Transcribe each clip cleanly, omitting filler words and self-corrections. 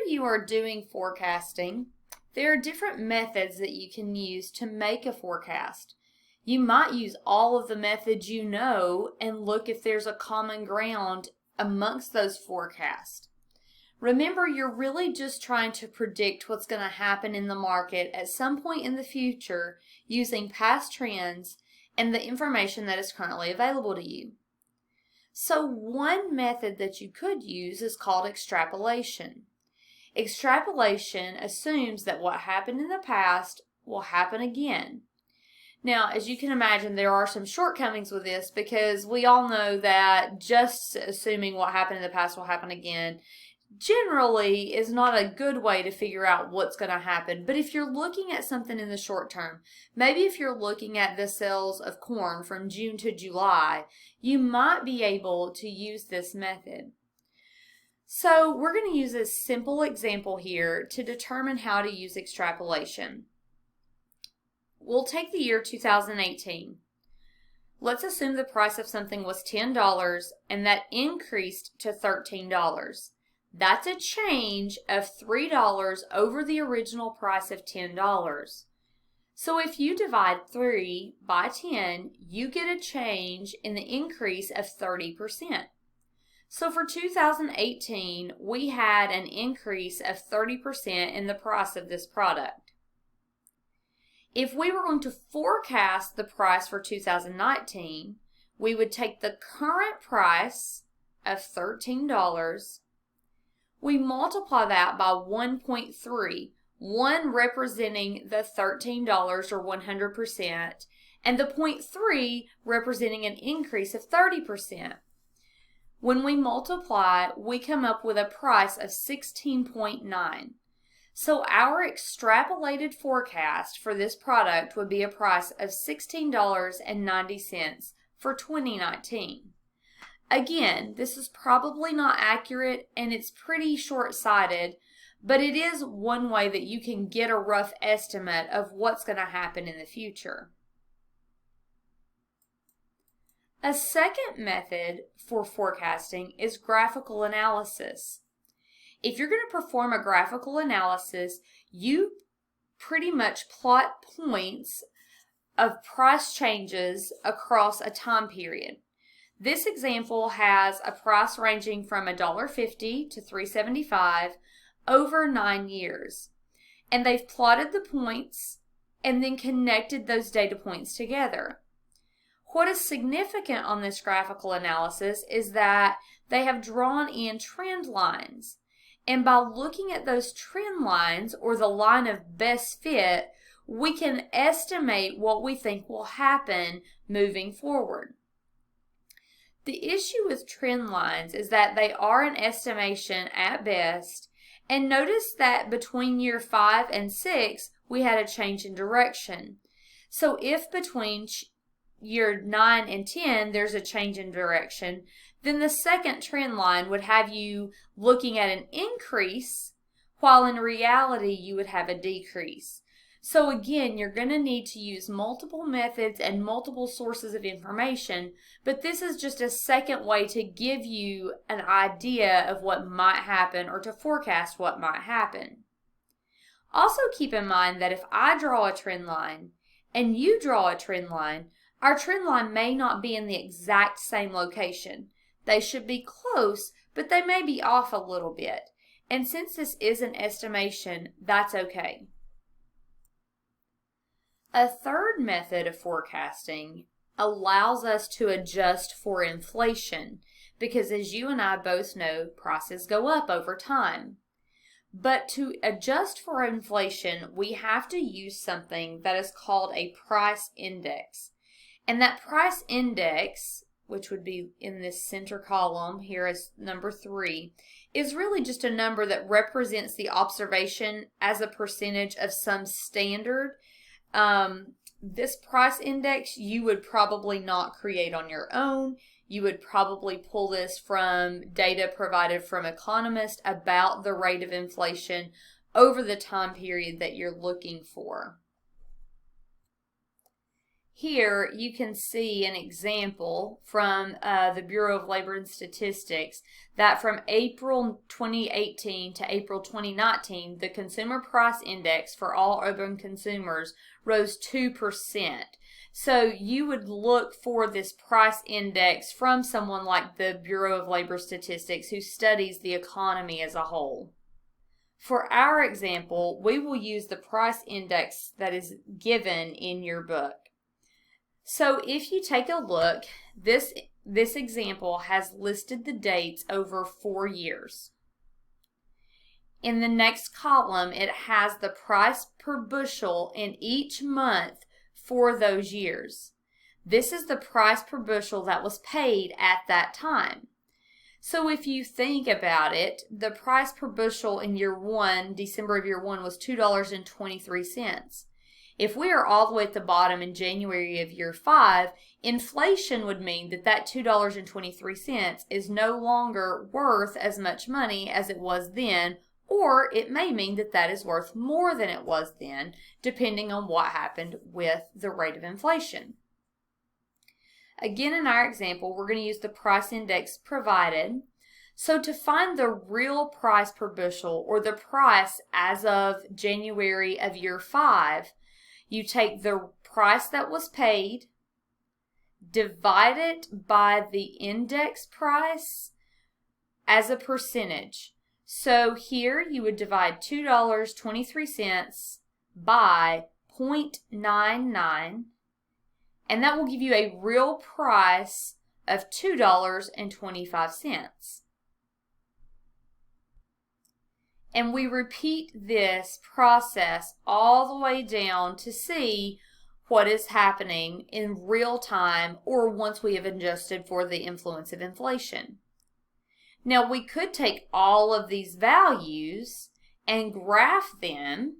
you are doing forecasting, there are different methods that you can use to make a forecast. You might use all of the methods you know and look if there's a common ground amongst those forecasts. Remember, you're really just trying to predict what's going to happen in the market at some point in the future using past trends and the information that is currently available to you. So one method that you could use is called extrapolation. Extrapolation assumes that what happened in the past will happen again. Now, as you can imagine, there are some shortcomings with this because we all know that just assuming what happened in the past will happen again generally is not a good way to figure out what's going to happen. But if you're looking at something in the short term, maybe if you're looking at the sales of corn from June to July, you might be able to use this method. So we're going to use a simple example here to determine how to use extrapolation. We'll take the year 2018. Let's assume the price of something was $10 and that increased to $13. That's a change of $3 over the original price of $10. So if you divide 3 by 10, you get a change in the increase of 30%. So for 2018, we had an increase of 30% in the price of this product. If we were going to forecast the price for 2019, we would take the current price of $13, we multiply that by 1.3, 1 representing the $13 or 100%, and the 0.3 representing an increase of 30%. When we multiply, we come up with a price of 16.9. So our extrapolated forecast for this product would be a price of $16.90 for 2019. Again, this is probably not accurate and it's pretty short-sighted, but it is one way that you can get a rough estimate of what's going to happen in the future. A second method for forecasting is graphical analysis. If you're going to perform a graphical analysis, you pretty much plot points of price changes across a time period. This example has a price ranging from $1.50 to $3.75 over 9 years. And they've plotted the points and then connected those data points together. What is significant on this graphical analysis is that they have drawn in trend lines. And by looking at those trend lines or the line of best fit, we can estimate what we think will happen moving forward. The issue with trend lines is that they are an estimation at best, and notice that between year 5 and 6 we had a change in direction. So if between year 9 and 10 there's a change in direction, then the second trend line would have you looking at an increase, while in reality you would have a decrease. So again, you're going to need to use multiple methods and multiple sources of information, but this is just a second way to give you an idea of what might happen or to forecast what might happen. Also keep in mind that if I draw a trend line and you draw a trend line, our trend line may not be in the exact same location. They should be close, but they may be off a little bit. And since this is an estimation, that's okay. A third method of forecasting allows us to adjust for inflation because, as you and I both know, prices go up over time. But to adjust for inflation, we have to use something that is called a price index. And that price index, which would be in this center column here as number 3, is really just a number that represents the observation as a percentage of some standard. This price index you would probably not create on your own. You would probably pull this from data provided from economists about the rate of inflation over the time period that you're looking for. Here you can see an example from the Bureau of Labor and Statistics that from April 2018 to April 2019, the Consumer Price Index for all urban consumers rose 2%. So you would look for this price index from someone like the Bureau of Labor Statistics who studies the economy as a whole. For our example, we will use the price index that is given in your book. So if you take a look, this example has listed the dates over 4 years. In the next column, it has the price per bushel in each month for those years. This is the price per bushel that was paid at that time. So if you think about it, the price per bushel in year 1, December of year 1, was $2.23. If we are all the way at the bottom in January of year 5, inflation would mean that that $2.23 is no longer worth as much money as it was then, or it may mean that that is worth more than it was then, depending on what happened with the rate of inflation. Again, in our example, we're going to use the price index provided. So to find the real price per bushel, or the price as of January of year 5, you take the price that was paid, divide it by the index price as a percentage. So here you would divide $2.23 by 0.99, and that will give you a real price of $2.25. And we repeat this process all the way down to see what is happening in real time or once we have adjusted for the influence of inflation. Now we could take all of these values and graph them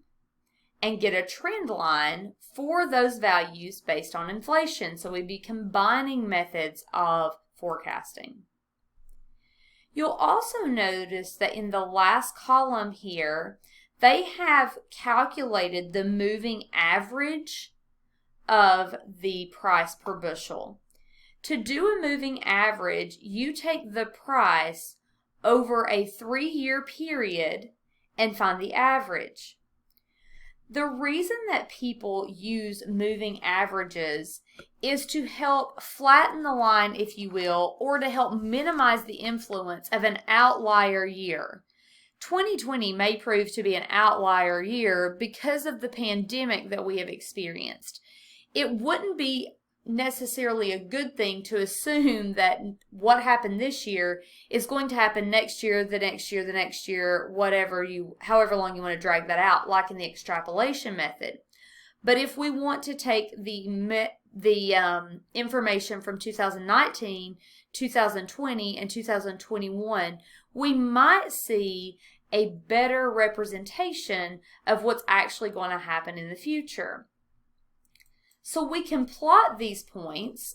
and get a trend line for those values based on inflation. So we'd be combining methods of forecasting. You'll also notice that in the last column here, they have calculated the moving average of the price per bushel. To do a moving average, you take the price over a 3-year period and find the average. The reason that people use moving averages is to help flatten the line, if you will, or to help minimize the influence of an outlier year. 2020 may prove to be an outlier year because of the pandemic that we have experienced. It wouldn't be necessarily a good thing to assume that what happened this year is going to happen next year, the next year, the next year, however long you want to drag that out, like in the extrapolation method. But if we want to take the information from 2019, 2020, and 2021, we might see a better representation of what's actually going to happen in the future. So we can plot these points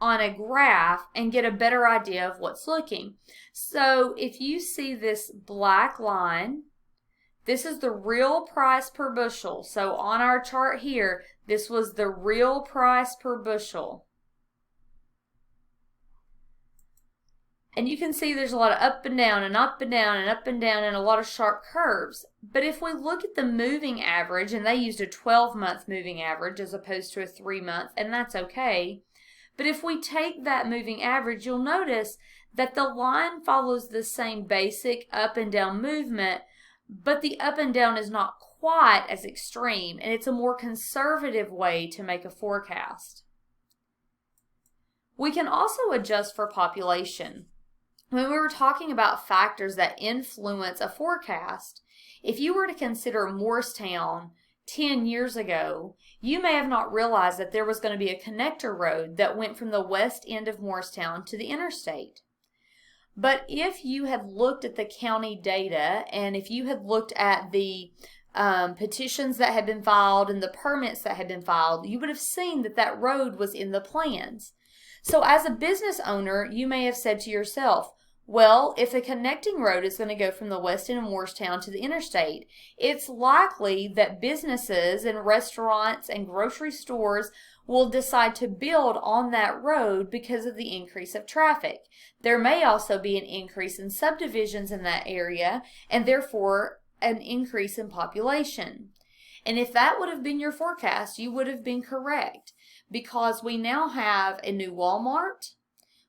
on a graph and get a better idea of what's looking. So if you see this black line, this is the real price per bushel. So on our chart here, this was the real price per bushel. And you can see there's a lot of up and down and up and down and up and down and a lot of sharp curves. But if we look at the moving average, and they used a 12-month moving average as opposed to a 3-month, and that's okay. But if we take that moving average, you'll notice that the line follows the same basic up and down movement, but the up and down is not quite as extreme, and it's a more conservative way to make a forecast. We can also adjust for population. When we were talking about factors that influence a forecast, if you were to consider Morristown 10 years ago, you may have not realized that there was going to be a connector road that went from the west end of Morristown to the interstate. But if you had looked at the county data, and if you had looked at the petitions that had been filed and the permits that had been filed, you would have seen that that road was in the plans. So as a business owner, you may have said to yourself, well, if the connecting road is going to go from the west end of Morristown to the interstate, it's likely that businesses and restaurants and grocery stores will decide to build on that road because of the increase of traffic. There may also be an increase in subdivisions in that area and therefore an increase in population. And if that would have been your forecast, you would have been correct, because we now have a new Walmart,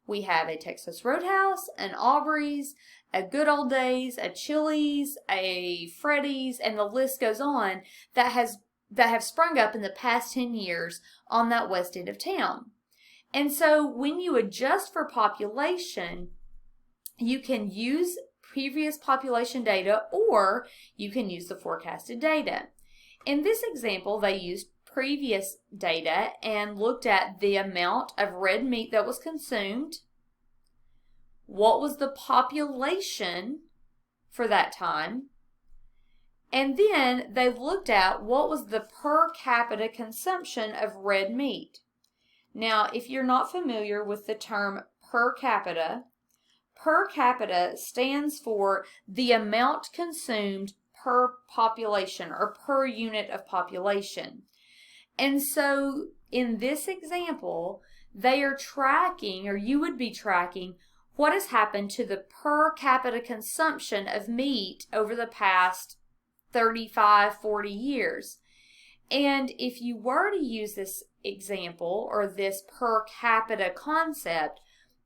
we have a Texas Roadhouse, an Aubrey's, a Good Old Days, a Chili's, a Freddy's, and the list goes on, that have sprung up in the past 10 years on that west end of town. And so when you adjust for population, you can use previous population data or you can use the forecasted data. In this example, they used previous data and looked at the amount of red meat that was consumed, what was the population for that time, and then they looked at what was the per capita consumption of red meat. Now, if you're not familiar with the term per capita stands for the amount consumed per population or per unit of population. And so in this example, they are tracking, or you would be tracking, what has happened to the per capita consumption of meat over the past 35, 40 years. And if you were to use this example or this per capita concept,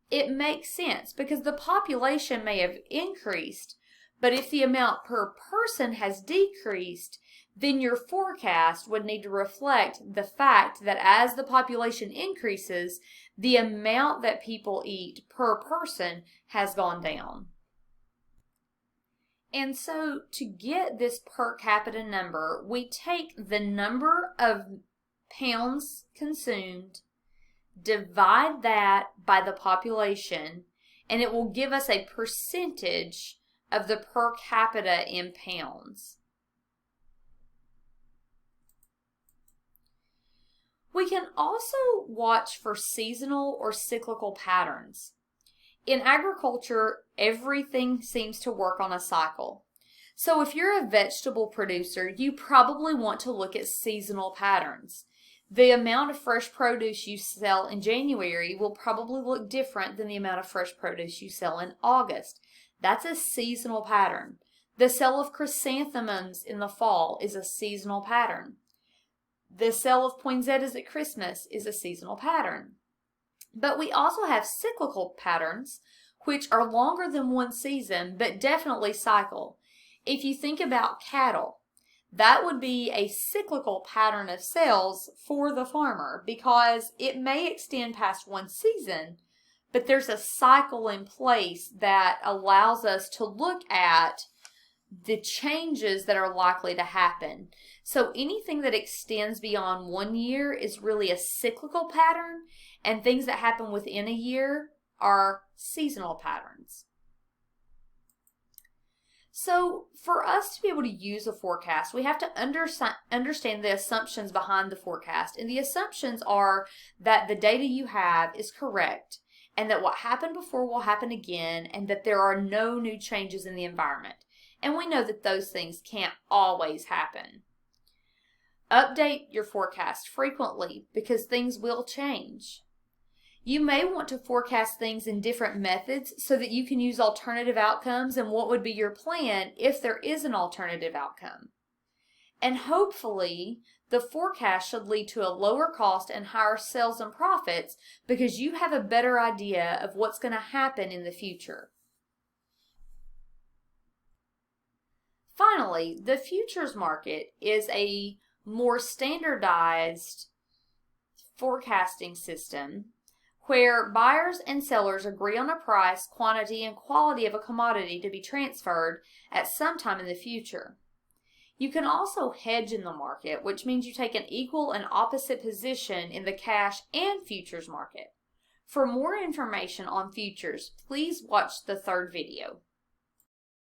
it makes sense because the population may have increased, but if the amount per person has decreased, then your forecast would need to reflect the fact that as the population increases, the amount that people eat per person has gone down. And so to get this per capita number, we take the number of pounds consumed, divide that by the population, and it will give us a percentage of the per capita in pounds. We can also watch for seasonal or cyclical patterns. In agriculture, everything seems to work on a cycle. So if you're a vegetable producer, you probably want to look at seasonal patterns. The amount of fresh produce you sell in January will probably look different than the amount of fresh produce you sell in August. That's a seasonal pattern. The sale of chrysanthemums in the fall is a seasonal pattern. The sale of poinsettias at Christmas is a seasonal pattern. But we also have cyclical patterns, which are longer than one season, but definitely cycle. If you think about cattle, that would be a cyclical pattern of sales for the farmer because it may extend past one season, but there's a cycle in place that allows us to look at the changes that are likely to happen. So anything that extends beyond 1 year is really a cyclical pattern, and things that happen within a year are seasonal patterns. So for us to be able to use a forecast, we have to understand the assumptions behind the forecast. And the assumptions are that the data you have is correct, and that what happened before will happen again, and that there are no new changes in the environment. And we know that those things can't always happen. Update your forecast frequently because things will change. You may want to forecast things in different methods so that you can use alternative outcomes and what would be your plan if there is an alternative outcome. And hopefully, the forecast should lead to a lower cost and higher sales and profits because you have a better idea of what's going to happen in the future. Finally, the futures market is a more standardized forecasting system where buyers and sellers agree on a price, quantity, and quality of a commodity to be transferred at some time in the future. You can also hedge in the market, which means you take an equal and opposite position in the cash and futures market. For more information on futures, please watch the third video.